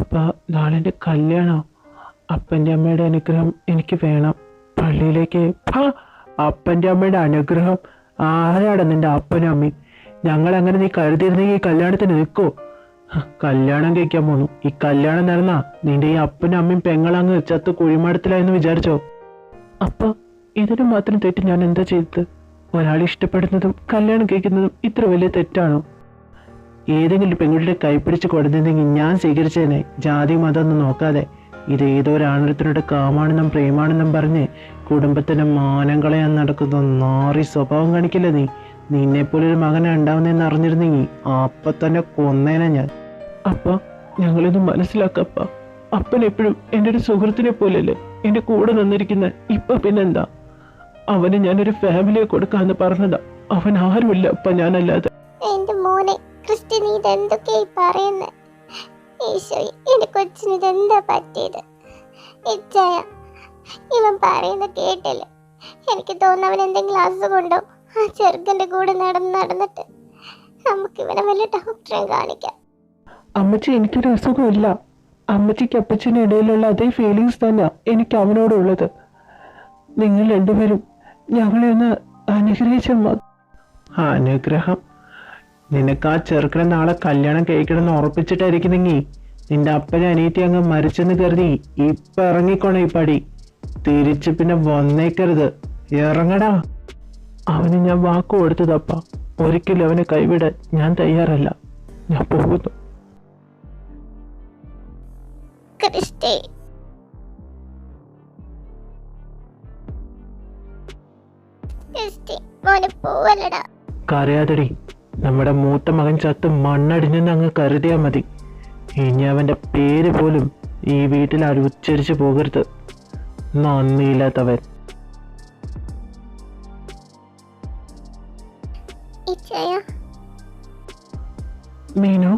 അപ്പൊ നാളെ എൻ്റെ കല്യാണം. അപ്പൻ്റെ അമ്മയുടെ അനുഗ്രഹം എനിക്ക് വേണം. പള്ളിയിലേക്ക് അപ്പൻ്റെ അമ്മയുടെ അനുഗ്രഹം? ആരാടാ നിന്റെ അപ്പനും അമ്മയും? ഞങ്ങളങ്ങനെ നീ കരുതിയിരുന്നെങ്കിൽ ഈ കല്യാണത്തിന് നിൽക്കോ? കല്യാണം കഴിക്കാൻ പോന്നു. ഈ കല്യാണം നടന്നാ നിന്റെ ഈ അപ്പനും അമ്മയും പെങ്ങളങ്ങ് ചത്ത് കുഴിമാടത്തിലായെന്ന് വിചാരിച്ചോ? അപ്പൊ ഇതിന് മാത്രം തെറ്റ് ഞാൻ എന്താ ചെയ്തത്? ഒരാളെ ഇഷ്ടപ്പെടുന്നതും കല്യാണം കഴിക്കുന്നതും ഇത്ര വലിയ തെറ്റാണോ? ഏതെങ്കിലും പെൺകുട്ടിയുടെ കൈപ്പിടിച്ച് കൊടുത്തിരുന്നെങ്കിൽ ഞാൻ സ്വീകരിച്ചേനെ, ജാതി മതം ഒന്നും നോക്കാതെ. ഇത് ഏതോ ഒരാണത്തിനോട് കാമാണെന്നും പ്രേമാണെന്നും പറഞ്ഞ് കുടുംബത്തിന് മാനം കളയാൻ നടക്കുന്ന നാറി സ്വഭാവം കാണിക്കില്ല നീ. നിന്നെപ്പോലൊരു മകനെ ഉണ്ടാവുന്നതെന്ന് അറിഞ്ഞിരുന്നെങ്കിൽ അപ്പൊ തന്നെ കൊന്നേനെ ഞാൻ. അപ്പ ഞങ്ങളിത് മനസ്സിലാക്കപ്പ. അപ്പൻ എപ്പോഴും എൻ്റെ ഒരു സുഹൃത്തിനെ പോലെയല്ലേ എൻ്റെ കൂടെ നിന്നിരിക്കുന്ന. ഇപ്പൊ പിന്നെന്താ? അവന് ഞാനൊരു ഫാമിലിയെ കൊടുക്കാന്ന് പറഞ്ഞതാ. അവൻ ആരുമില്ല അപ്പ ഞാനല്ലാതെ. എന്റെ മോനെ ക്രിസ്റ്റി, നീ ഇതെന്തൊക്കെയായി പറയുന്നേ? ഈശോയെ, എന്റെ കൊച്ചിന് ഇതെന്താ പറ്റിയത്? ഇച്ചായ, ഇവൻ പറയുന്ന കേട്ടില്ല. എനിക്ക് തോന്നുന്നു അവൻ എന്തെങ്കിലും അസുഖമുണ്ടോ? ആ ചെറുക്കൻ്റെ കൂടെ നടന്നിട്ട് നമുക്ക് ഇവനെ വല്ല ഡോക്ടറെ കാണിക്കാം. അമ്മച്ചി, എനിക്കൊരു അസുഖമില്ല. അമ്മച്ചിക്ക് അപ്പച്ചൻ്റെ ഇടയിലുള്ള അതേ ഫീലിങ്സ് തന്നെ എനിക്ക് അവനോടുള്ളത്. നിങ്ങൾ രണ്ടുപേരും ഞങ്ങളെ ഒന്ന് അനുഗ്രഹിച്ച. അനുഗ്രഹം? നിനക്ക് ആ ചെറുക്കനെ നാളെ കല്യാണം കഴിക്കണമെന്ന് ഉറപ്പിച്ചിട്ടായിരിക്കുന്നെങ്കിൽ നിന്റെ അപ്പനെ അനിയത്തി അങ്ങ് മരിച്ചെന്ന് കരുതി ഇപ്പൊ ഇറങ്ങിക്കോണേ ഈ പടി. തിരിച്ച് പിന്നെ വന്നേക്കരുത്. ഇറങ്ങടാ. അവന് ഞാൻ വാക്കു കൊടുത്തതപ്പ. ഒരിക്കലും അവനെ കൈവിടാൻ ഞാൻ തയ്യാറല്ല. ഞാൻ പോകുന്നു. കരയാതടി. നമ്മുടെ മൂത്ത മകൻ ചത്ത് മണ്ണടിഞ്ഞെന്ന് അങ്ങ് കരുതിയാ മതി. ഇനി അവന്റെ പേര് പോലും ഈ വീട്ടിൽ ആരും ഉച്ചരിച്ചു പോകരുത്. നന്ദിയില്ലാത്തവൻ. മീനു,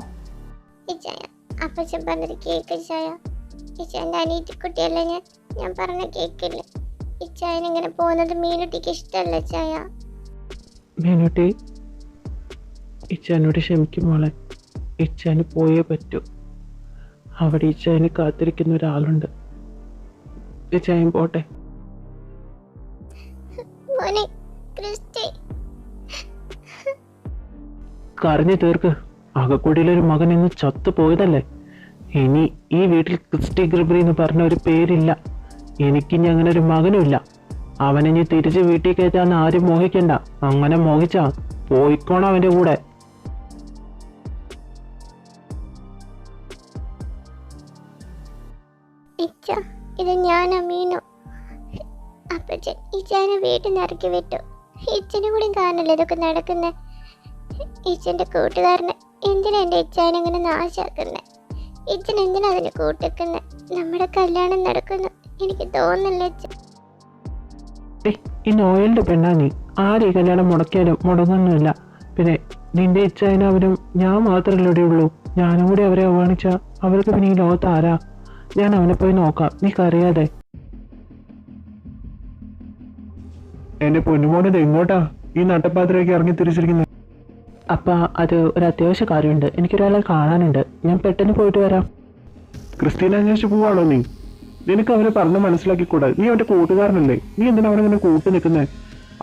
അപ്പച്ചൻ പറഞ്ഞത് കേക്ക് ചായ. ഇച്ചായന്റെ അനിയത്തിക്കുട്ടിയല്ലേ ഞാൻ പറഞ്ഞ കേക്കില്ലേ? ഇച്ചായൻ ഇങ്ങനെ പോകുന്നത് മീനുട്ടിക്ക് ഇഷ്ടമല്ല ചായ. മീനുട്ടി, ഇച്ചാനോട് ക്ഷമിക്കും മോളെ. ഇച്ചാന് പോയേ പറ്റൂ. അവിടെ ഇച്ചാന് കാത്തിരിക്കുന്ന ഒരാളുണ്ട്. ഇച്ചായൻ പോട്ടെ. കരഞ്ഞു തീർക്ക്. അകക്കുടിയിലൊരു മകൻ ഇന്ന് ചത്തു പോയതല്ലേ. ഇനി ഈ വീട്ടിൽ ക്രിസ്റ്റി ഗ്രിബറി എന്ന് പറഞ്ഞ ഒരു പേരില്ല. എനിക്കിനി അങ്ങനെ ഒരു മകനുമില്ല. അവനിനി തിരിച്ച് വീട്ടിൽ കയറ്റാന്ന് ആരും മോഹിക്കണ്ട. അങ്ങനെ മോഹിച്ചാ പോയിക്കോണം അവന്റെ കൂടെ. ഇത് ഞാൻ അമീനു. അപ്പച്ചൻ ഇച്ചാനെ വീട്ടിൽ നിന്ന് ഇറക്കി വിട്ടു. ഇച്ചനെ കൂടി കാണില്ല ഇതൊക്കെ നടക്കുന്നേ. ഇച്ചന്റെ കൂട്ടുകാരനെ എന്തിനാ എന്റെ ഇച്ചാനെ അങ്ങനെ നാശാക്കുന്നേ? ഇച്ചൻ എന്തിനാ അതിന് കൂട്ടിക്കുന്നേ? നമ്മുടെ കല്യാണം നടക്കുന്നു എനിക്ക് തോന്നില്ല. ഈ നോയലിന്റെ പെണ്ണാ നീ. ആര് ഈ കല്യാണം മുടക്കിയാലും മുടങ്ങൊന്നുമില്ല. പിന്നെ നിന്റെ ഇച്ചായനും അവരും ഞാൻ മാത്രമല്ലേ ഇവിടെ ഉള്ളൂ. ഞാനും കൂടി അവരെ അവഗണിച്ച അവർക്ക് പിന്നെ ഈ ലോകത്ത് ആരാ? ഞാൻ അവനെ പോയി നോക്കാം, നീ കരയാതെ. എന്റെ പൊന്നുമോനത് എങ്ങോട്ടാ ഈ നട്ടപ്പാത്രയ്ക്ക് ഇറങ്ങി തിരിച്ചിരിക്കുന്നത്? അപ്പ അത് ഒരു അത്യാവശ്യ കാര്യമുണ്ട്. എനിക്കൊരാളെ കാണാനുണ്ട്. ഞാൻ പെട്ടെന്ന് പോയിട്ട് വരാം. ക്രിസ്റ്റീനെ അന്വേഷിച്ച് പോവാണോ നീ? നിനക്ക് അവനെ പറഞ്ഞ് മനസ്സിലാക്കിക്കൂടാ? നീ അവന്റെ കൂട്ടുകാരനല്ലേ? നീ എന്തിനാ അവനെ നിന്നെ കൂട്ടി നിൽക്കുന്നേ?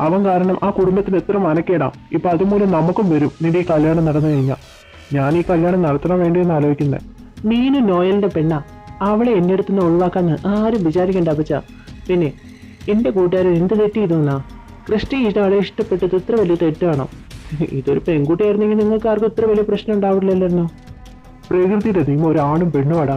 അവൻ കാരണം ആ കുടുംബത്തിന് എത്ര മനക്കേടാ. ഇപ്പൊ അതുമൂലം നമുക്കും വരും നിന്റെ ഈ കല്യാണം നടന്നു കഴിഞ്ഞാൽ. ഞാൻ ഈ കല്യാണം നടത്തണം വേണ്ടിയെന്ന് ആലോചിക്കുന്നത്. നീനും നോയലിന്റെ പെണ്ണാ. അവളെ എന്റെ അടുത്ത് നിന്ന് ഒഴിവാക്കാന്ന് ആരും വിചാരിക്കണ്ട അപ്പച്ച. പിന്നെ എന്റെ കൂട്ടുകാരൻ എന്ത് തെറ്റ് ചെയ്തെന്നാ? ക്രിസ്റ്റി ഇയാളെ ഇഷ്ടപ്പെട്ടത് ഇത്ര വലിയ തെറ്റാണോ? ഇതൊരു പെൺകുട്ടിയായിരുന്നെങ്കിൽ നിങ്ങൾക്ക് ആർക്കും ഇത്ര വലിയ പ്രശ്നം ഉണ്ടാവില്ലല്ലോ. പ്രകൃതിയുടെ നീ ഒരാണും പെണ്ണുമാടാ.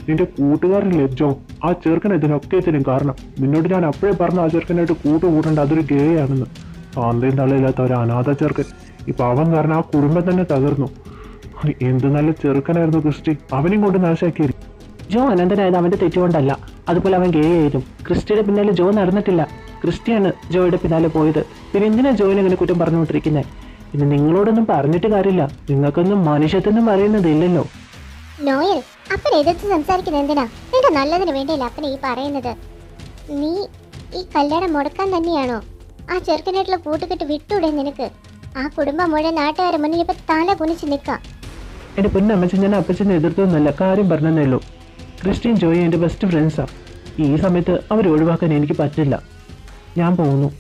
നിന്റെ കൂട്ടുകാരനല്ലേ ജോ? ആ ചെറുക്കൻ ഇതിനൊക്കെത്തിനും കാരണം. നിന്നോട് ഞാൻ അപ്പോഴേ പറഞ്ഞു ആ ചെറുക്കനായിട്ട് കൂട്ടുകൂടേണ്ട, അതൊരു ഗേ ആണെന്ന്. താന്തയും തള്ളയില്ലാത്ത ഒരു അനാഥ ചെറുക്കൻ. ഇപ്പൊ അവൻ കാരണം ആ കുടുംബം തന്നെ തകർന്നു. എന്ത് നല്ല ചെറുക്കനായിരുന്നു ക്രിസ്റ്റി. അവനെയും കൊണ്ട് നാശാക്കിയത്. ജോ അനന്തനായത് അവന്റെ തെറ്റുകൊണ്ടല്ല. അതുപോലെ അവൻ ഗേ ആയിരുന്നു. ക്രിസ്റ്റിയുടെ പിന്നാലെ ജോ നടന്നിട്ടില്ല. ക്രിസ്റ്റിയാണ് ജോയുടെ പിന്നാലെ പോയത്. പിന്നെ എന്തിനാ ജോയിനെ ഇങ്ങനെ കുറ്റം പറഞ്ഞുകൊണ്ടിരിക്കുന്നത്? പിന്നെ നിങ്ങളോടൊന്നും പറഞ്ഞിട്ട് കാര്യമില്ല. നിങ്ങൾക്കൊന്നും മനുഷ്യത്വം പറയുന്നതില്ലല്ലോ. നോയൽ, അപ്പനെ എതിർത്ത് സംസാരിക്കുന്നത് എന്തിനാ? നിന്റെ നല്ലതിന് വേണ്ടിയല്ല അപ്പനെ ഈ പറയുന്നത്. നീ ഈ കല്യാണം മുടക്കാൻ തന്നെയാണോ? ആ ചെറുക്കനായിട്ടുള്ള കൂട്ടുകെട്ട് വിട്ടൂടെ നിനക്ക്? ആ കുടുംബം മുഴുവൻ നാട്ടുകാരെ മുന്നിൽ ഇപ്പൊ തല കുനിച്ച് നിൽക്കാം. എൻ്റെ പൊന്നമ്മച്ചൻ, ഞാൻ അപ്പച്ചനെ എതിർത്തൊന്നുമല്ല, കാര്യം പറഞ്ഞതേ ഉള്ളൂ. ക്രിസ്ത്യൻ ജോയി എൻ്റെ ബെസ്റ്റ് ഫ്രണ്ട്സാണ്. ഈ സമയത്ത് അവർ ഒഴിവാക്കാൻ എനിക്ക് പറ്റില്ല. ഞാൻ പോകുന്നു.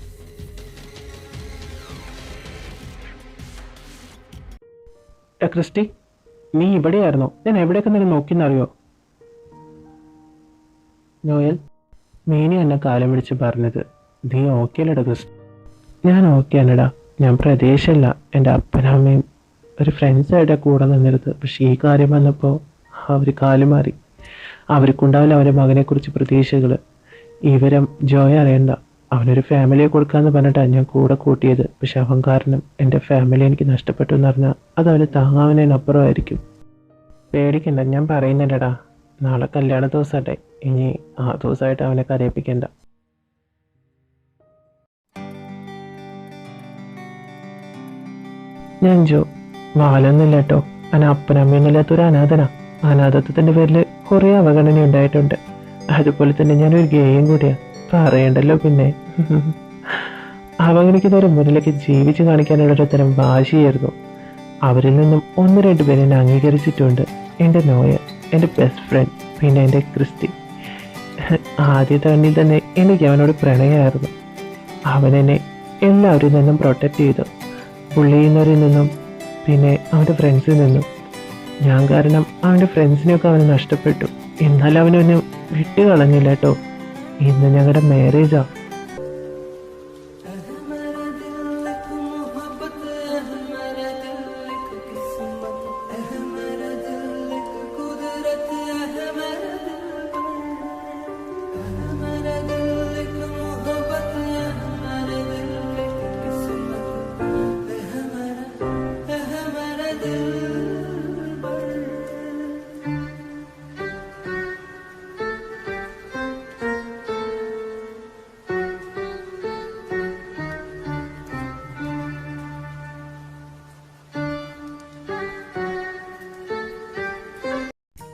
ക്രിസ്റ്റി, നീ ഇവിടെയായിരുന്നോ? ഞാൻ എവിടെയൊക്കെ നിന്നെ നോക്കിയെന്നറിയോ? നോയൽ, മീനി എന്നെ കാലം പിടിച്ച് പറഞ്ഞത് നീ ഓക്കെ അല്ലടാ ക്രിസ്റ്റി. ഞാൻ ഓക്കെ അല്ലടാ. ഞാൻ പ്രതീക്ഷയില്ല എൻ്റെ അപ്പനമ്മയും ഒരു ഫ്രണ്ട്സായിട്ടാണ് കൂടെ നിന്നിരുന്നത്. പക്ഷേ ഈ കാര്യം വന്നപ്പോൾ അവർ കാലുമാറി. അവർക്കുണ്ടാവില്ല അവരുടെ മകനെക്കുറിച്ച് പ്രതീക്ഷകൾ. ഇവരും ജോയ് അറിയണ്ട, അവനൊരു ഫാമിലിയെ കൊടുക്കാമെന്ന് പറഞ്ഞിട്ടാണ് ഞാൻ കൂടെ കൂട്ടിയത്. പക്ഷെ അവൻ കാരണം എൻ്റെ ഫാമിലി എനിക്ക് നഷ്ടപ്പെട്ടു എന്ന് പറഞ്ഞാൽ അത് അവന് താങ്ങാവുന്നതിനപ്പുറമായിരിക്കും. പേടിക്കണ്ട, ഞാൻ പറയുന്നില്ലടാ. നാളെ കല്യാണ ദിവസമാട്ടെ, ഇനി ആ ദിവസമായിട്ട് അവനെ കരയിപ്പിക്കണ്ട. ഞാൻ ജോ, വാലൊന്നുമില്ല കേട്ടോ. അവൻ അപ്പനമ്മയൊന്നുമില്ലാത്തൊരു അനാഥനാ. അനാഥത്വത്തിൻ്റെ പേരിൽ കുറേ അവഗണന ഉണ്ടായിട്ടുണ്ട്. അതുപോലെ തന്നെ ഞാനൊരു ഗെയിം കൂടിയാ, പറയണ്ടല്ലോ പിന്നെ. അവഗണിക്കുന്നവരെ മുന്നിലേക്ക് ജീവിച്ച് കാണിക്കാനുള്ള തരം വാശിയായിരുന്നു. അവരിൽ നിന്നും 1-2 പേരെ എന്നെ അംഗീകരിച്ചിട്ടുണ്ട്. എൻ്റെ നോയ, എൻ്റെ ബെസ്റ്റ് ഫ്രണ്ട്, പിന്നെ എൻ്റെ ക്രിസ്റ്റി. ആദ്യത്തെ കണ്ണിൽ തന്നെ എനിക്ക് അവനോട് പ്രണയമായിരുന്നു. അവനെന്നെ എല്ലാവരിൽ നിന്നും പ്രൊട്ടക്റ്റ് ചെയ്തു. പുള്ളി ചെയ്യുന്നവരിൽ നിന്നും പിന്നെ അവൻ്റെ ഫ്രണ്ട്സിൽ നിന്നും. ഞാൻ കാരണം അവൻ്റെ ഫ്രണ്ട്സിനെയൊക്കെ അവന് നഷ്ടപ്പെട്ടു. എന്നാലും അവനൊന്ന് വിട്ടു കളഞ്ഞില്ല കേട്ടോ. ഇന്ന് ഞങ്ങളുടെ മാരേജാ.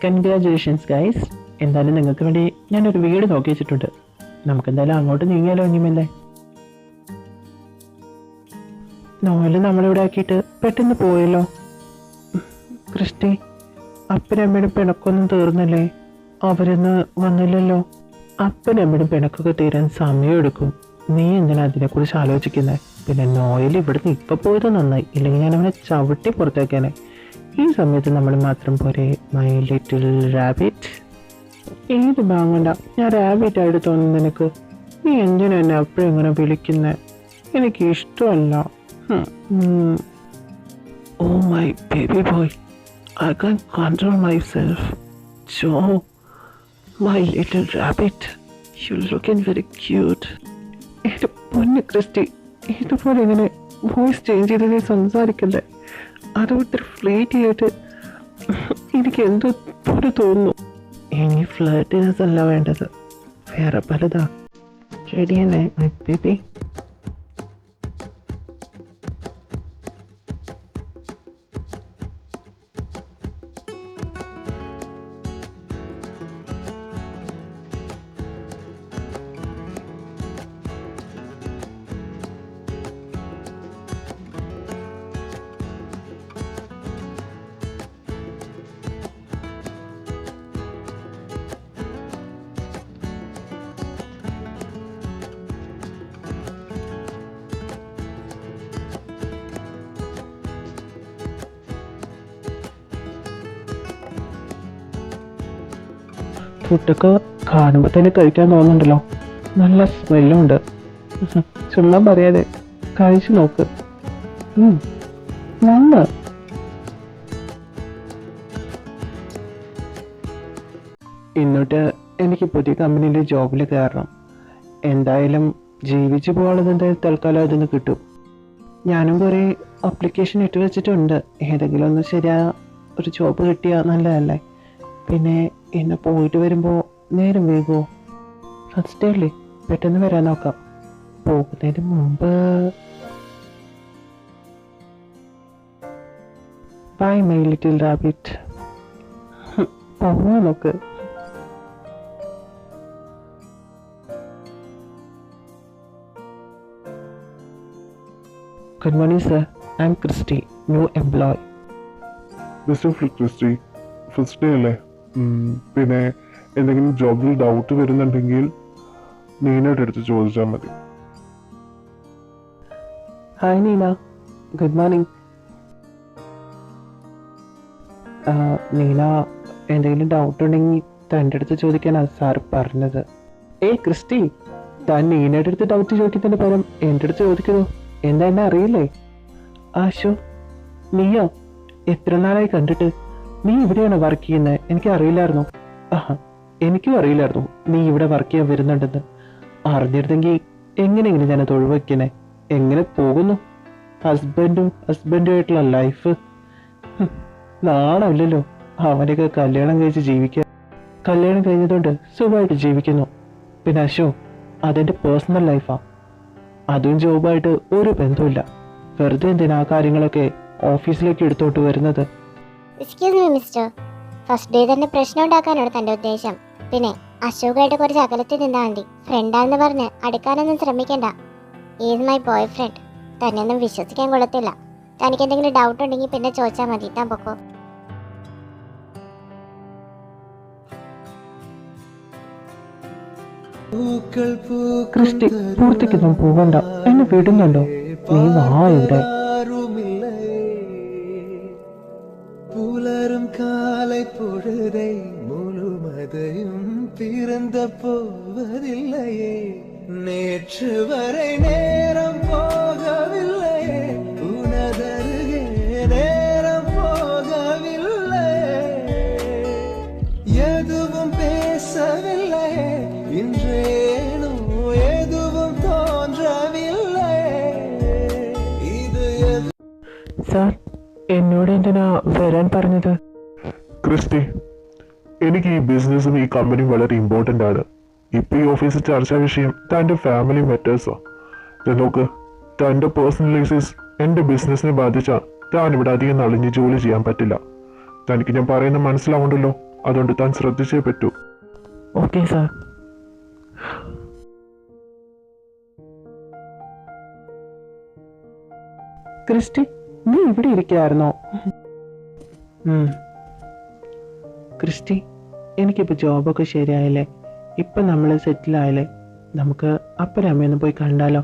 Congratulations guys. എന്തായാലും നിങ്ങൾക്ക് വേണ്ടി ഞാനൊരു വീട് നോക്കി വെച്ചിട്ടുണ്ട്. നമുക്കെന്തായാലും അങ്ങോട്ട് നീങ്ങിയാലോ ഇനിമല്ലേ? നോയല് നമ്മളിവിടെ ആക്കിയിട്ട് പെട്ടെന്ന് പോയല്ലോ. ക്രിസ്റ്റി, അപ്പനമ്മയുടെ പിണക്കൊന്നും തീർന്നില്ലേ? അവരൊന്ന് വന്നില്ലല്ലോ. അപ്പനമ്മയുടെ പിണക്കൊക്കെ തീരാൻ സമയമെടുക്കും. നീ എന്തിനാ അതിനെക്കുറിച്ച് ആലോചിക്കുന്നത്? പിന്നെ നോയൽ ഇവിടുന്ന് ഇപ്പം പോയത് നന്നായി, ഇല്ലെങ്കിൽ ഞാൻ അവനെ ചവിട്ടി പുറത്തേക്കാനെ. ഈ സമയത്ത് നമ്മൾ മാത്രം പോരെ മൈ ലിറ്റിൽ റാബിറ്റ്. ഏത് ബാങ്ങണ്ട, ഞാൻ റാബിറ്റ് ആയിട്ട് തോന്നുന്നു നിനക്ക്. നീ എന്തിനാ എന്നെ അപ്പോഴും ഇങ്ങനെ വിളിക്കുന്നത്? എനിക്ക് ഇഷ്ടമല്ല. Oh my baby boy, I can control myself. Jo, my little rabbit, you looking very cute. എൻ്റെ പൊന്ന് ക്രിസ്റ്റി, ഇതുപോലെ ഇങ്ങനെ വോയിസ് ചേഞ്ച് ചെയ്ത് നീ സംസാരിക്കല്ലേ. അത് ഒത്തിരി ഫ്ലേറ്റ് ചെയ്തിട്ട് എനിക്ക് എന്തോ പോലെ തോന്നുന്നു. ഇനി ഫ്ലേർട്ടിനെസ് അല്ല വേണ്ടത്, വേറെ പലതാ. ശരിയല്ലേ മൈ ബേബി? ഫുഡൊക്കെ കാണുമ്പോൾ തന്നെ കഴിക്കാൻ തോന്നുന്നുണ്ടല്ലോ. നല്ല സ്മെല്ലും ഉണ്ട്. ചുമ്മാ പറയാതെ കഴിച്ചു നോക്ക്. നല്ല ഇന്നോട്ട് എനിക്ക് പുതിയ കമ്പനിയിൽ ജോബിൽ കയറണം. എന്തായാലും ജീവിച്ചു പോകാനുള്ളത് എന്തായാലും തൽക്കാലം അതിന് കിട്ടും. ഞാനും കുറേ അപ്ലിക്കേഷൻ ഇട്ട് വെച്ചിട്ടുണ്ട്. ഏതെങ്കിലും ഒന്ന് ശരിയായ ഒരു ജോബ് കിട്ടിയാൽ നല്ലതല്ലേ? പിന്നെ ഇന്ന് പോയിട്ട് വരുമ്പോൾ നേരം വൈകുമോ? ഫസ്റ്റ് ഡേ അല്ലേ, പെട്ടെന്ന് വരാൻ നോക്കാം. പോകുന്നതിന് മുമ്പ് ബൈ മൈ ലിറ്റിൽ റാബിറ്റ്. പോവാ നോക്ക്. Good morning, sir. I'm Christy, new employee. Mister Christy, first day അല്ലേ? പിന്നെ എന്തെങ്കിലും ജോബിൽ ഡൗട്ട് വരുന്നുണ്ടെങ്കിൽ നീനയുടെ അടുത്ത് ചോദിച്ചാൽ മതി. Hi Neena, good morning. Neena, എന്തെങ്കിലും ഡൗട്ട് ഉണ്ടെങ്കിൽ തൻ്റെ അടുത്ത് ചോദിക്കാനാണ് സാർ പറഞ്ഞത്. ക്രിസ്റ്റി, താൻ നീനയുടെ അടുത്ത് ഡൗട്ട് ചോദിക്കുന്നതിന് പകരം എൻ്റെ അടുത്ത് ചോദിക്കുന്നു. എന്താ എന്നെ അറിയില്ലേ? ആശോ, നീയോ? എത്ര നാളായി കണ്ടിട്ട്. നീ ഇവിടെയാണോ വർക്ക് ചെയ്യുന്നത്? എനിക്ക് അറിയില്ലായിരുന്നു. എനിക്കും അറിയില്ലായിരുന്നു നീ ഇവിടെ വർക്ക് ചെയ്യാൻ വരുന്നുണ്ടെന്ന്. അറിഞ്ഞിരുന്നെങ്കിൽ എങ്ങനെയെങ്കിലും ഞാനത് ഒഴിവാക്കിയനെ. എങ്ങനെ പോകുന്നു ഹസ്ബൻഡുമായിട്ടുള്ള ലൈഫ്? നാണമില്ലല്ലോ അവനൊക്കെ കല്യാണം കഴിച്ച് ജീവിക്കാൻ. കല്യാണം കഴിഞ്ഞതുകൊണ്ട് സുഖമായിട്ട് ജീവിക്കുന്നു. പിന്നെ അശോ, അതെൻ്റെ പേഴ്സണൽ ലൈഫാ. അതും ജോബായിട്ട് ഒരു ബന്ധമില്ല. വെറുതെ എന്തിനാ ആ കാര്യങ്ങളൊക്കെ ഓഫീസിലേക്ക് എടുത്തോട്ട് വരുന്നത്? Excuse me mister, first day തന്നെ പ്രശ്നം ഉണ്ടാക്കാനാണ് തൻ്റെ ഉദ്ദേശം? പിന്നെ അശോകായിട്ട് കുറച്ച് അകലത്തിൽ നിന്നാൽ മതി. ഫ്രണ്ടാണെന്ന് പറഞ്ഞ് അടുക്കാനൊന്നും ശ്രമിക്കണ്ട. Is my boyfriend. തന്നെയൊന്നും വിശ്വസിക്കാൻ കൊള്ളത്തില്ല. തനിക്ക് എന്തെങ്കിലും ഡൗട്ട് ഉണ്ടെങ്കിൽ പിന്നെ ചോദിച്ചാൽ മതി. താൻ പൊക്കോ. ക്രിസ്റ്റി, പൂർത്തിക്കൊന്നും പോകണ്ട. എന്നെ വിടുന്നുണ്ടോ? നീ വാ ഇവിടെ. പുലരും കാலை പൊഴുதை മുഴുവதையும் பிறந்த போவதில்லையே நேற்று வரை நேரம் போகவில்லையே உனதருகே நேரம் போகவில்லை எதுவும் பேசவில்லையே இன்றேனோ எதுவும் தோன்றவில்லை இது സാർ, എന്നോട് എന്തിനാ വരാൻ പറഞ്ഞത്? ക്രിസ്റ്റി, എനിക്ക് ഈ ബിസിനസ്സും ഈ കമ്പനിയും വളരെ ഇമ്പോർട്ടൻ്റ് ആണ്. ഇപ്പം ഈ ഓഫീസിൽ ചർച്ചാ വിഷയം തൻ്റെ ഫാമിലി മാറ്റേഴ്സോ. നോക്ക്, തൻ്റെ പേഴ്സണൽ ലൈസൻസ് എൻ്റെ ബിസിനസ്സിനെ ബാധിച്ചാൽ താൻ ഇവിടെ അധികം നളിഞ്ഞ് ജോലി ചെയ്യാൻ പറ്റില്ല. തനിക്ക് ഞാൻ പറയുന്നത് മനസ്സിലാവുണ്ടല്ലോ. അതുകൊണ്ട് താൻ ശ്രദ്ധിച്ചേ പറ്റൂ. Okay sir. ക്രിസ്റ്റി, നീ ഇവിടെ ഇരിക്കായിരുന്നോ? ക്രിസ്റ്റി, എനിക്കിപ്പോൾ ജോബൊക്കെ ശരിയായില്ലേ? ഇപ്പം നമ്മൾ സെറ്റിലായില്ലേ? നമുക്ക് അപ്പനും അമ്മയൊന്ന് പോയി കണ്ടാലോ?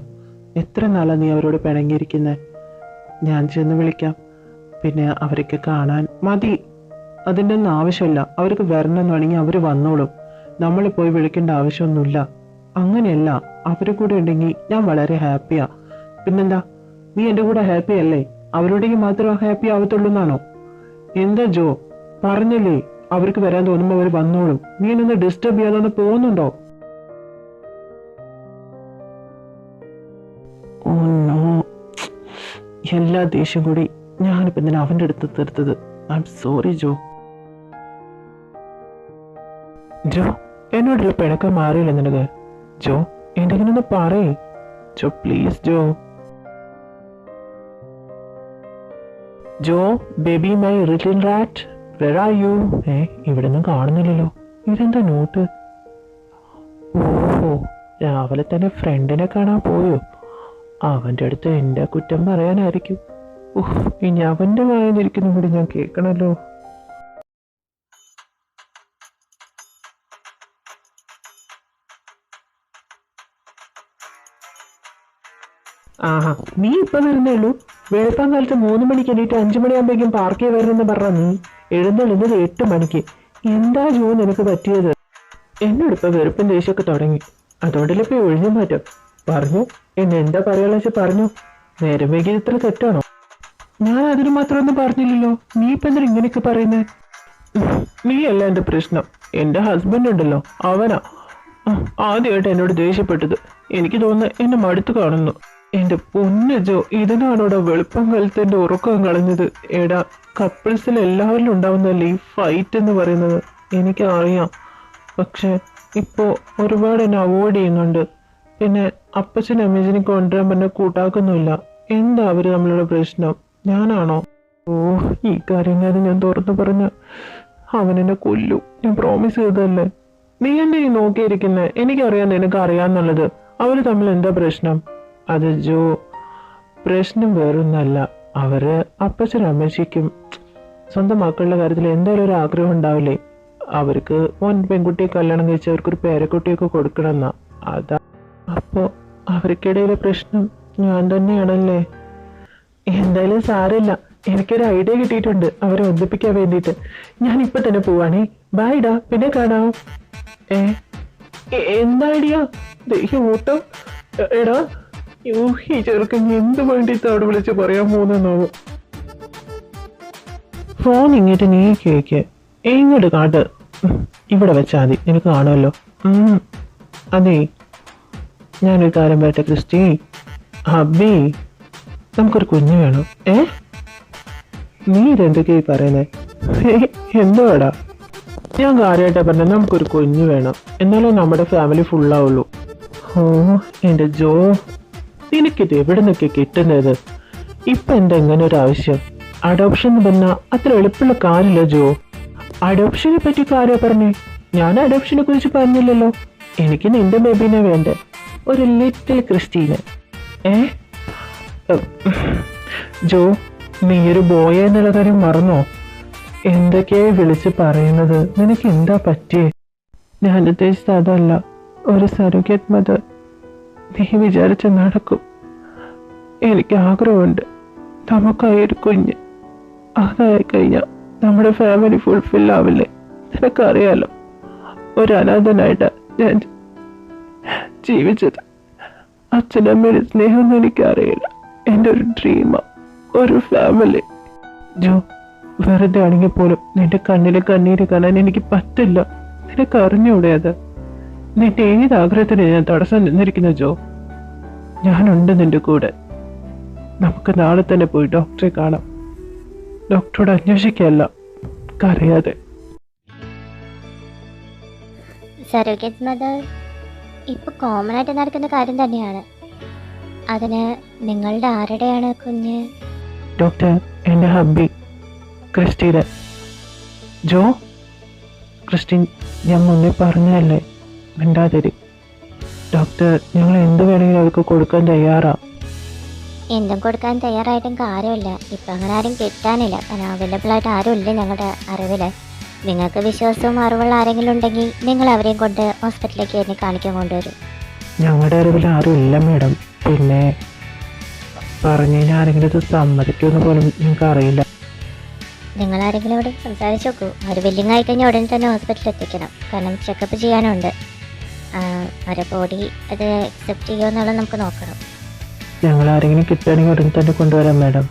എത്ര നാളാണ് നീ അവരോട് പിണങ്ങിയിരിക്കുന്നത്? ഞാൻ ചെന്ന് വിളിക്കാം. പിന്നെ അവരൊക്കെ കാണാൻ മതി. അതിൻ്റെ ഒന്നും ആവശ്യമില്ല. അവർക്ക് വരണമെന്ന് വേണമെങ്കിൽ അവർ വന്നോളും. നമ്മൾ പോയി വിളിക്കേണ്ട ആവശ്യമൊന്നുമില്ല. അങ്ങനെയല്ല, അവർ കൂടെ ഉണ്ടെങ്കിൽ ഞാൻ വളരെ ഹാപ്പിയാ. പിന്നെന്താ, നീ എൻ്റെ കൂടെ ഹാപ്പി അല്ലേ? അവരോടേക്ക് മാത്രമേ ഹാപ്പി ആവത്തുള്ളൂ എന്നാണോ? എന്താ ജോ, പറഞ്ഞില്ലേ അവർക്ക് വരാൻ തോന്നുമ്പോൾ അവർ വന്നോളും. നീ എന്നൊന്ന് ഡിസ്റ്റർബ് ചെയ്യാതെ പോകുന്നുണ്ടോ? എല്ലാ ദേഷ്യം കൂടി ഞാനിപ്പോൾ എന്തിനാ അവൻ്റെ അടുത്ത് തീർത്തത്? I am sorry Jo. Jo, എന്നോടുള്ള പിണക്കം മാറിയില്ല നിനക്ക്? ജോ, എന്തെങ്കിലും ഒന്ന് പറയേ Jo, please Jo. Jo, baby my little rat, where are you? ഇവിടെ ഒന്നും കാണുന്നില്ലല്ലോ. ഇതെന്താ നോട്ട്? ഓഹോ, രാവിലെ തന്നെ ഫ്രണ്ടിനെ കാണാൻ പോയോ? അവൻ്റെ അടുത്ത് എൻ്റെ കുറ്റം പറയാനായിരിക്കും. ഇനി അവൻ്റെ വായനിരിക്കുന്ന കൂടി ഞാൻ കേൾക്കണല്ലോ. ആഹാ, നീ ഇപ്പൊ വരുന്നേ ഉള്ളൂ? വെളുപ്പാൻ കാലത്ത് 3 മണിക്ക് എണീറ്റ് 5 മണിയാകുമ്പോഴേക്കും പാർക്കിൽ വരണമെന്ന് പറഞ്ഞ നീ എഴുന്നള്ളുന്നത് 8 മണിക്ക്. എന്താ ജോ നിനക്ക് പറ്റിയത്? എന്നോട് ഇപ്പൊ വെറുപ്പും ദേഷ്യമൊക്കെ തുടങ്ങി. അതുകൊണ്ടല്ലേ ഇപ്പൊ ഒഴിഞ്ഞു മാറ്റം. പറഞ്ഞു, എന്നെ എന്താ പറയാനുള്ള വെച്ചാൽ പറഞ്ഞു. നേരം വൈകിയത് ഇത്ര തെറ്റാണോ? ഞാൻ അതിന് മാത്രമൊന്നും പറഞ്ഞില്ലല്ലോ. നീ ഇപ്പൊ എന്തിനാ ഇങ്ങനെയൊക്കെ പറയുന്നത്? നീ അല്ല എന്റെ പ്രശ്നം. എന്റെ ഹസ്ബൻഡ് ഉണ്ടല്ലോ, അവനാ ആദ്യമായിട്ട് എന്നോട് ദേഷ്യപ്പെട്ടത്. എനിക്ക് തോന്നുന്നു എന്നെ മടുത്തു കാണുന്നു. എന്റെ പൊന്നു ജോ, ഇതിനാണോടാ വെളുപ്പം കാലത്ത് എന്റെ ഉറക്കം കളഞ്ഞത്? എടാ, കപ്പിൾസിൽ എല്ലാവരിലും ഉണ്ടാവുന്നതല്ലേ ഈ ഫൈറ്റ് എന്ന് പറയുന്നത്. എനിക്കറിയാം. പക്ഷെ ഇപ്പോ ഒരുപാട് എന്നെ അവോയ്ഡ് ചെയ്യുന്നുണ്ട്. പിന്നെ അപ്പച്ചനും അമ്മച്ചനും കൊണ്ടുവരാൻ പറഞ്ഞ കൂട്ടാക്കുന്നുമില്ല. എന്താ അവര് തമ്മിലുള്ള പ്രശ്നം? ഞാനാണോ? ഈ കാര്യങ്ങൾ ഞാൻ തുറന്നു പറഞ്ഞ അവനെന്നെ കൊല്ലു. ഞാൻ പ്രോമിസ് ചെയ്തതല്ലേ. നീ എന്നെ ഈ നോക്കിയിരിക്കുന്നത്? എനിക്കറിയാം നിനക്ക് അറിയാന്നുള്ളത്. അവര് തമ്മിൽ എന്താ പ്രശ്നം? അത് ജോ, പ്രശ്നം വേറൊന്നല്ല. അവര് അപ്പച്ചനും അമ്മച്ചിക്കും സ്വന്തം മക്കളുടെ കാര്യത്തിൽ എന്തായാലും ഒരു ആഗ്രഹം ഉണ്ടാവില്ലേ? അവർക്ക് പെൺകുട്ടിയെ കല്യാണം കഴിച്ച് അവർക്കൊരു പേരക്കുട്ടിയൊക്കെ കൊടുക്കണമെന്നാ. അതാ അപ്പോൾ അവർക്കിടയിലെ പ്രശ്നം ഞാൻ തന്നെയാണല്ലേ? എന്തായാലും സാരമില്ല, എനിക്കൊരു ഐഡിയ കിട്ടിയിട്ടുണ്ട് അവരെ ഒന്നിപ്പിക്കാൻ വേണ്ടിയിട്ട്. ഞാൻ ഇപ്പൊ തന്നെ പോവാണേ. ബായിടാ, പിന്നെ കാണാം. എന്താ ഐഡിയ? ഓട്ടം എടാ, ഈ ചെറുക്കൻ എന്ത് വേണ്ടിയിട്ട് അവിടെ വിളിച്ച് പറയാൻ പോകുന്നെന്നാവും. ഫോൺ ഇങ്ങോട്ട് നീ കേക്ക്, എങ്ങോട്ട് കാട്ട്. ഇവിടെ വെച്ചാൽ മതി, നിനക്ക് കാണുമല്ലോ. അതെ, ഞാനൊരു കാര്യം പറയട്ടെ ക്രിസ്റ്റി. അബി, നമുക്കൊരു കുഞ്ഞ് വേണം. നീ ഇതെന്തൊക്കെയായി പറയുന്നേ? എന്തുവാടാ? ഞാൻ കാര്യമായിട്ടാ പറഞ്ഞത്, നമുക്കൊരു കുഞ്ഞ് വേണം, എന്നാലേ നമ്മുടെ ഫാമിലി ഫുള്ളാവുള്ളൂ. ഓ എൻ്റെ ജോ, നിനക്കിത് എവിടെ നിന്നൊക്കെ കിട്ടുന്നത്? ഇപ്പൊ എന്താ എങ്ങനെ ഒരു ആവശ്യം? അഡോപ്ഷൻ എന്ന് പറഞ്ഞാൽ അത്ര എളുപ്പമുള്ള കാര്യമില്ല ജോ. അഡോപ്ഷനെ പറ്റി കാര്യം പറഞ്ഞേ? ഞാൻ അഡോപ്ഷനെ കുറിച്ച് പറഞ്ഞില്ലല്ലോ. എനിക്ക് നിന്റെ ബേബിനെ വേണ്ടേ, ഒരു ലിറ്റിൽ ക്രിസ്റ്റീനെ. ജോ, നീ ഒരു ബോയ് എന്നുള്ള കാര്യം മറന്നോ? എന്തൊക്കെയാ വിളിച്ച് പറയുന്നത്? നിനക്ക് എന്താ പറ്റിയേ? ഞാൻ ഉദ്ദേശിച്ചത് അതല്ല, ഒരു സർഗേറ്റ് മദർ. നീ വിചാരിച്ച നടക്കും. എനിക്ക് ആഗ്രഹമുണ്ട്, നമുക്കായി ഒരു കുഞ്ഞ്. അതായി കഴിഞ്ഞാൽ നമ്മുടെ ഫാമിലി ഫുൾഫിൽ ആവില്ലേ? നിനക്കറിയാലോ, ഒരു അനാഥനായിട്ട് ഞാൻ ജീവിച്ചത്. അച്ഛനമ്മയുടെ സ്നേഹമൊന്നും എനിക്കറിയില്ല. എൻ്റെ ഒരു ഡ്രീമാ ഒരു ഫാമിലി. ജോ, വെറുതെ ആണെങ്കിൽ പോലും നിന്റെ കണ്ണിലെ കണ്ണീര് കാണാൻ എനിക്ക് പറ്റില്ല. നിനക്ക് അറിഞ്ഞൂടെ അത്? നിന്റെ ഏത് ആഗ്രഹത്തിന് ഞാൻ തടസ്സം നിന്നിരിക്കുന്ന ജോ? ഞാനുണ്ട് നിന്റെ കൂടെ. നമുക്ക് നാളെ തന്നെ പോയി ഡോക്ടറെ കാണാം. ഡോക്ടറോട് അന്വേഷിക്കല്ല, കരയാതെ. സർഗേറ്റ് മദർ ഇപ്പൊ കോമൺ ആയിട്ട് നടക്കുന്ന കാര്യം തന്നെയാണ്. അതിന് നിങ്ങളുടെ ആരുടെയാണ് കുഞ്ഞ്? ഡോക്ടർ, എൻ്റെ ഹബ്ബി ക്രിസ്റ്റീടെ. ജോ, ക്രിസ്റ്റീൻ, ഞാൻ മുന്നേ പറഞ്ഞതല്ലേ, മിണ്ടാതിരി. ഡോക്ടർ, ഞങ്ങൾ എന്ത് വേണമെങ്കിലും അവർക്ക് കൊടുക്കാൻ തയ്യാറാ. എന്തും കൊടുക്കാൻ തയ്യാറായിട്ടും കാര്യമില്ല. ഇപ്പം അങ്ങനെ ആരും കിട്ടാനില്ല. കാരണം അവൈലബിൾ ആയിട്ട് ആരും ഇല്ല ഞങ്ങളുടെ അറിവിൽ. നിങ്ങൾക്ക് വിശ്വാസവും അറിവുള്ള ആരെങ്കിലും ഉണ്ടെങ്കിൽ നിങ്ങൾ അവരെയും കൊണ്ട് ഹോസ്പിറ്റലിലേക്ക് എന്നെ കാണിക്കാൻ കൊണ്ടുവരും. ഞങ്ങളുടെ അറിവിൽ ആരും ഇല്ല മാഡം. പിന്നെ പറഞ്ഞു കഴിഞ്ഞാൽ ആരെങ്കിലും ഇത് സമ്മതിക്കുമെന്ന് പോലും ഞങ്ങൾക്ക് അറിയില്ല. നിങ്ങൾ ആരെങ്കിലും ഇവിടെ സംസാരിച്ച് നോക്കൂ. അവർ ബില്ലിംഗ് ആയി കഴിഞ്ഞാൽ ഉടനെ തന്നെ ഹോസ്പിറ്റലിൽ എത്തിക്കണം. കാരണം ചെക്കപ്പ് ചെയ്യാനുണ്ട്. അവരുടെ ബോഡി അത് അക്സെപ്റ്റ് ചെയ്യുമോ എന്നുള്ളത് നമുക്ക് നോക്കണം. ഞങ്ങൾ ആരെങ്കിലും കിട്ടുകയാണെങ്കിൽ ഉടനെ തന്നെ കൊണ്ടുവരാം മാഡം.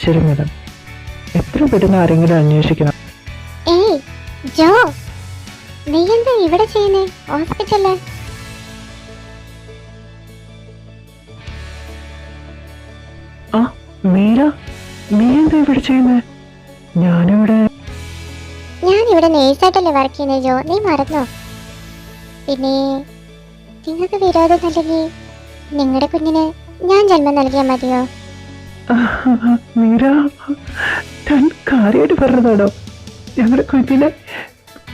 ശരി മാഡം, എത്ര പെട്ടെന്ന് ആരെങ്കിലും അന്വേഷിക്കണം. ഏയ് ജോ, നീ എന്താ ഇവിടെ ചെയ്യുന്നേ ഹോസ്പിറ്റലില്? ആ മീര, നീ എന്താ ഇവിടെ ചെയ്യുന്നേ? ഞാനിവിടെ നേഴ്സായിട്ടല്ലേ വർക്ക് ചെയ്യുന്നത് ജോ, നീ മറന്നോ? പിന്നെ നിങ്ങൾക്ക് വിരോധമല്ലെങ്കിൽ നിങ്ങളുടെ കുഞ്ഞിന് ഞാൻ ജന്മം നൽകിയാൽ മതിയോ? മീര, താൻ കാര്യമായിട്ട് പറഞ്ഞതാണോ? ഞങ്ങളുടെ കുഞ്ഞിനെ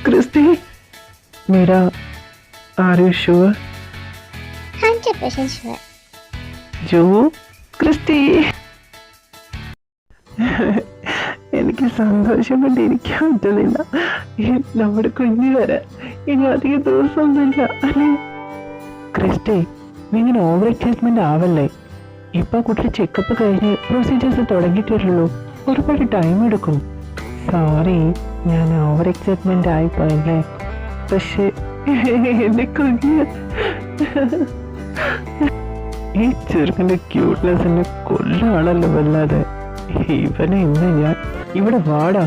Christy? Meera, are you sure? 100% sure. Jo, Christy, എനിക്ക് സന്തോഷം കൊണ്ട് ഇരിക്കാൻ പറ്റുന്നില്ല. നമ്മുടെ കുഞ്ഞു വരെ ഇനി അധികം ദിവസമൊന്നുമില്ല അല്ലേ? ക്രിസ്റ്റി, നീ ഇങ്ങനെ ഓവർ എക്സൈറ്റ്മെന്റ് ആവല്ലേ. ഇപ്പൊ കുട്ടി ചെക്കപ്പ് കഴിഞ്ഞ് പ്രൊസീജിയേഴ്സ് തുടങ്ങിയിട്ടുള്ളൂ. ഒരുപാട് ടൈം എടുക്കും. സോറി, ഞാൻ ഓവർ എക്സൈറ്റ്മെന്റ് ആയിപ്പോയല്ലേ. പക്ഷെ എന്റെ കുഞ്ഞ്, ഈ ചെറുക്കൻ്റെ ക്യൂട്ട്നെസ് എന്നെ കൊല്ലാണല്ലോ വല്ലാതെ. ഇവനെ ഇന്ന് ഞാൻ ഇവിടെ വാടാ.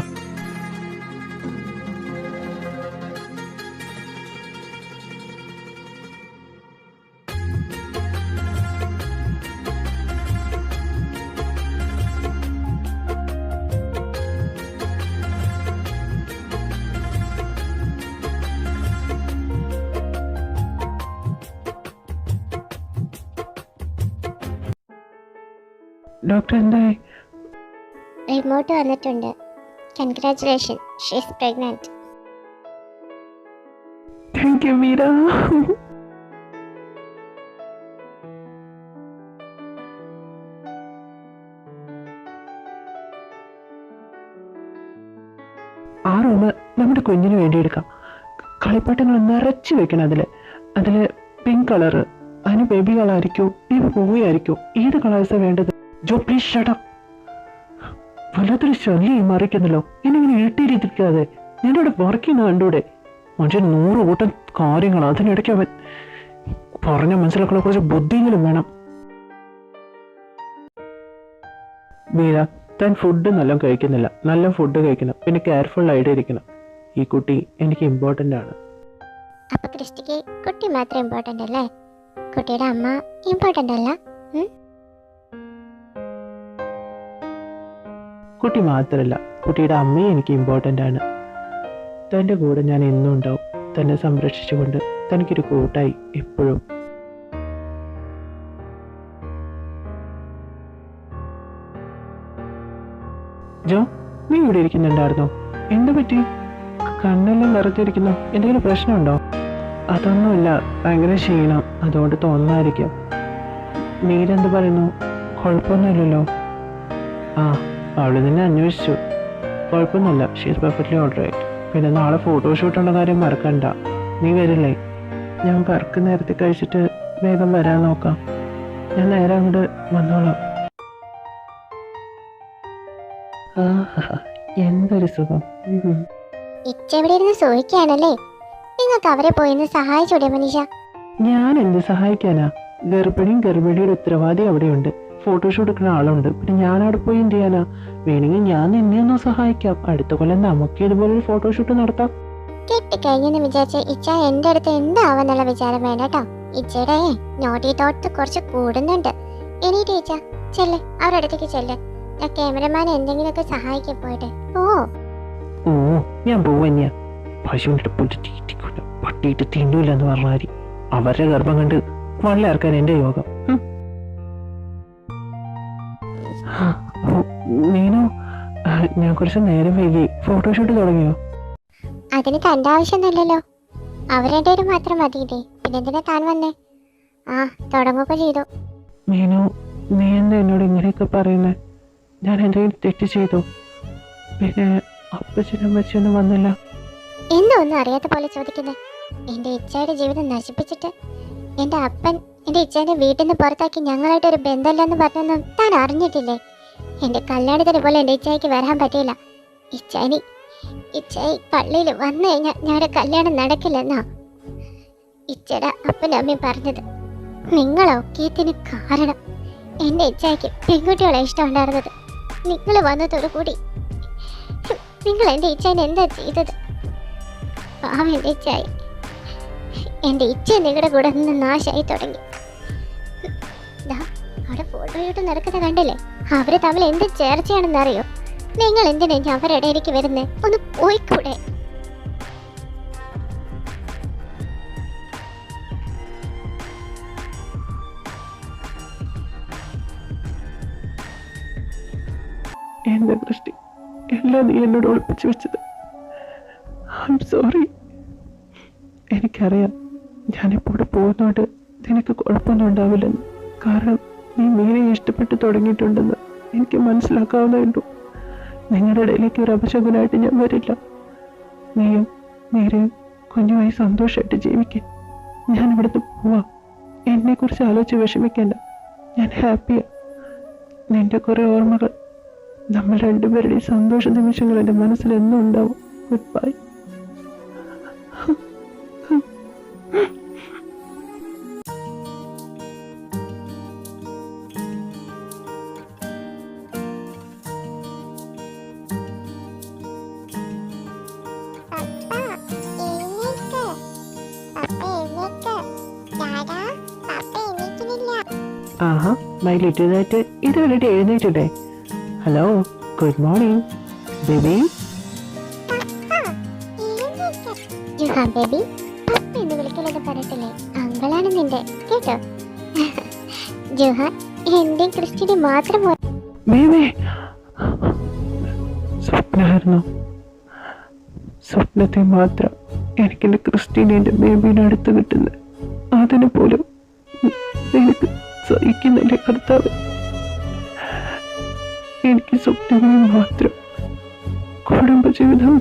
ഡോക്ടർ എന്തായി? റിമോട്ട് വന്നിട്ടുണ്ട്. Congratulation, she is pregnant. Thank you Meera. ആ റൂമ് നമ്മുടെ കുഞ്ഞിന് വേണ്ടി എടുക്കാം. കളിപ്പാട്ടങ്ങൾ നിറച്ച് വെക്കണം അതിൽ പിങ്ക് കളറ്, അതിന് ബേബി കളറായിരിക്കോ ബേബി പോവുകയായിരിക്കോ, ഏത് കളേഴ്സാണ് വേണ്ടത്? ജോ പ്ലീസ് ഷട്ട് അപ്പ്. വല്ലാത്തൊരു ശല്യം മറിക്കുന്നല്ലോ. എന്നിങ്ങനെ ഇട്ടിരിക്കാതെ നിന്റെ ഇവിടെ വർക്ക് ചെയ്യുന്ന കണ്ടൂടെ? മനുഷ്യൻ 100 കൂട്ടം കാര്യങ്ങൾ, അതിനിടയ്ക്ക് അവൻ പറഞ്ഞ മനസ്സിലാക്കാനുള്ള കുറച്ച് ബുദ്ധിയെങ്കിലും വേണം. മീര, താൻ ഫുഡ് നല്ല കഴിക്കുന്നില്ല. നല്ല ഫുഡ് കഴിക്കണം, പിന്നെ കെയർഫുൾ ആയിട്ട് ഇരിക്കണം. ഈ കുട്ടി എനിക്ക് ഇമ്പോർട്ടൻ്റ് ആണ്. അപ്പൊ ക്രിസ്റ്റിക്ക് കുട്ടി മാത്രം ഇമ്പോർട്ടൻ്റ് അല്ലേ? കുട്ടിയുടെ അമ്മ ഇമ്പോർട്ടൻ്റ് അല്ല? കുട്ടി മാത്രമല്ല, കുട്ടിയുടെ അമ്മയും എനിക്ക് ഇമ്പോർട്ടൻ്റ് ആണ്. തൻ്റെ കൂടെ ഞാൻ എന്നും ഉണ്ടാവും, തന്നെ സംരക്ഷിച്ചുകൊണ്ട് തനിക്കൊരു കൂട്ടായി എപ്പോഴും. ജോ, നീ ഇവിടെ ഇരിക്കുന്നുണ്ടായിരുന്നോ? എന്ത് പറ്റി? കണ്ണെല്ലാം നിറഞ്ഞിരിക്കുന്നു. എന്തെങ്കിലും പ്രശ്നമുണ്ടോ? അതൊന്നുമില്ല, ഭയങ്കര ക്ഷീണം, അതുകൊണ്ട് തോന്നാതിരിക്കാം. നീരെന്ത് പറയുന്നു? കുഴപ്പമൊന്നുമില്ലല്ലോ. ആ, അവള് നിന്നെ അന്വേഷിച്ചു. കുഴപ്പമൊന്നുമില്ല, ഷീസ് പെർഫെക്റ്റ്ലി ഓൾ റൈറ്റ്. പിന്നെ നാളെ ഫോട്ടോഷൂട്ടുള്ള കാര്യം മറക്കണ്ട. നീ വരില്ലേ? ഞാൻ വർക്ക് നേരത്തെ കഴിച്ചിട്ട് വേഗം വരാൻ നോക്കാം. ഞാൻ നേരെ അങ്ങോട്ട് വന്നോളാം. എന്തൊരു സുഖം. ഇച്ചെവിടെ ഇരുന്ന് സൂഹിക്കാണല്ലേ? നിങ്ങൾക്ക് അവരെ പോയിന്ന് സഹായിച്ചൂടെ മനീഷ? ഞാൻ എന്ത് സഹായിക്കാനാ? ഗർഭിണിയുടെ ഉത്തരവാദി അവിടെയുണ്ട്, ഫോട്ടോഷൂട്ട് എടുക്കുന്ന ആളുണ്ട്. പിന്നെ ഞാൻ അവിടെ പോയി എന്ത് ചെയ്യാനാ? വേണമെങ്കിൽ ഞാൻ നിന്നെ ഒന്ന് സഹായിക്കാം. അടുത്ത കൊല്ലം നമുക്ക് ഇതുപോലൊരു ഫോട്ടോഷൂട്ട് നടത്താം. കെട്ടിക്കഴിഞ്ഞെന്ന് വിചാരിച്ച് ഇച്ച എന്റെ അടുത്ത് എന്താവെന്നുള്ള വിചാരം വേണ്ട കേട്ടോ. ഇച്ചയുടെ നോട്ടി തോട്ട് കുറച്ച് കൂടുന്നുണ്ട്. എണീറ്റ് ഇച്ച ചെല്ല്, അവരുടെ അടുത്തേക്ക് ചെല്ല്. ഞാൻ ക്യാമറമാൻ എന്തെങ്കിലുമൊക്കെ സഹായിക്കാൻ പോയിട്ട്. ഓ, ഞാൻ പോവന്നെയാ. പശുവിൻ്റെ പട്ടിയിട്ട് തിന്നൂല എന്ന് പറഞ്ഞാൽ അവരുടെ ഗർഭം കണ്ട് വള്ളയിറക്കാൻ എന്റെ യോഗം. നീനോ, ഞാൻ കുറച്ച് നേരം വൈകി. ഫോട്ടോഷൂട്ട് തുടങ്ങിയോ? അതിന് തന്റെ ആവശ്യമൊന്നുമില്ലല്ലോ, അവരുടെ മാത്രം മതിയില്ലേ. പിന്നെന്തിനാ താൻ വന്നേ? ആ, തുടങ്ങുക ചെയ്തു. മീനു, നീ എന്താ എന്നോട് ഇങ്ങനെയൊക്കെ പറയുന്നേ? ഞാൻ എന്തെങ്കിലും തെറ്റ് ചെയ്തു? പിന്നെ അപ്പച്ചനും വന്നില്ല. എന്തോ ഒന്നും അറിയാത്ത പോലെ ചോദിക്കുന്നേ. എന്റെ ഇച്ചയുടെ ജീവിതം നശിപ്പിച്ചിട്ട് എന്റെ അപ്പൻ എന്റെ ഇച്ചേനെ വീട്ടിൽ നിന്ന് പുറത്താക്കി ഞങ്ങളായിട്ട് ഒരു ബന്ധമില്ലെന്ന് പറഞ്ഞൊന്നും താൻ അറിഞ്ഞിട്ടില്ലേ? എന്റെ കല്യാണത്തിന് പോലെ എന്റെ ഇച്ചായിക്ക് വരാൻ പറ്റിയില്ല. ഇച്ചായി പള്ളിയിൽ വന്നു കഴിഞ്ഞാൽ ഞങ്ങളുടെ കല്യാണം നടക്കില്ലെന്നാ ഇച്ചയുടെ അപ്പനും അമ്മയും പറഞ്ഞത്. നിങ്ങളൊക്കെ ഇതിന് കാരണം. എന്റെ ഇച്ചായിക്ക് പെൺകുട്ടികളെ ഇഷ്ടമുണ്ടായിരുന്നത്. നിങ്ങൾ വന്നതോടു കൂടി നിങ്ങൾ എന്റെ ഇച്ചായിന് എന്താ ചെയ്തത്? പാവം എന്റെ ഇച്ചായി. എന്റെ ഇച്ച നിങ്ങളുടെ കൂടെ നിന്ന് നാശായി തുടങ്ങി. അവിടെ ഫോട്ടോയിട്ട് നടക്കുന്നത് കണ്ടില്ലേ? അവര് തമ്മിൽ എന്ത് ചേർച്ചയാണെന്ന് അറിയോ? നിങ്ങൾ എന്തിനാ അവരുടെ ഇടയിലേക്ക് വരുന്നേ? ഒന്ന് പോയിക്കൂടെ? എന്താ ദൃഷ്ടി എല്ലാം നീ എന്നോട് ഒളിപ്പിച്ചു വെച്ചത്? I am sorry. എനിക്കറിയാം ഞാനിപ്പോൾ പോകുന്നോണ്ട് നിനക്ക് കുഴപ്പമൊന്നും ഉണ്ടാവില്ലെന്ന്. കാരണം നീ മീനെ ഇഷ്ടപ്പെട്ട് തുടങ്ങിയിട്ടുണ്ടെന്ന് എനിക്ക് മനസ്സിലാക്കാവുന്നേ ഉള്ളൂ. നിങ്ങളുടെ ഇടയിലേക്ക് ഒരു അപശകുനായിട്ട് ഞാൻ വരില്ല. നീയും നീരയും കുഞ്ഞുമായി സന്തോഷമായിട്ട് ജീവിക്കാൻ ഞാൻ ഇവിടുന്ന് പോവാം. എന്നെക്കുറിച്ച് ആലോചിച്ച് വിഷമിക്കേണ്ട, ഞാൻ ഹാപ്പിയാ. നിന്റെ കുറെ ഓർമ്മകൾ, നമ്മൾ രണ്ടുപേരുടെയും സന്തോഷ നിമിഷങ്ങൾ എൻ്റെ മനസ്സിൽ എന്നും ഉണ്ടാവും. Goodbye. ആഹാ, മൈ ലിറ്റിൽ നൈറ്റ് ഇത് വേണ്ടിയിട്ട് എഴുന്നേറ്റിട്ടെ. Hello, good morning baby. Juhan baby, പപ്പ എന്ന് വിളിക്കലെന്ന് പറഞ്ഞിട്ടില്ലേ? അങ്കിളാണ് നിന്റെ കേട്ടോ. ജുഹാൻ എന്റെ ക്രിസ്റ്റിനെ മാത്രം ബേബി. സ്വപ്നമായിരുന്നു. സ്വപ്നത്തെ മാത്രം എനിക്കെൻ്റെ ക്രിസ്റ്റീനെ എൻ്റെ ബേബീനെ അടുത്ത് കിട്ടുന്നത്. അതിന് പോലും എനിക്ക് സഹിക്കുന്നില്ല കർത്താവ്. എനിക്ക് സ്വപ്നങ്ങളിൽ മാത്രം കുടുംബജീവിതം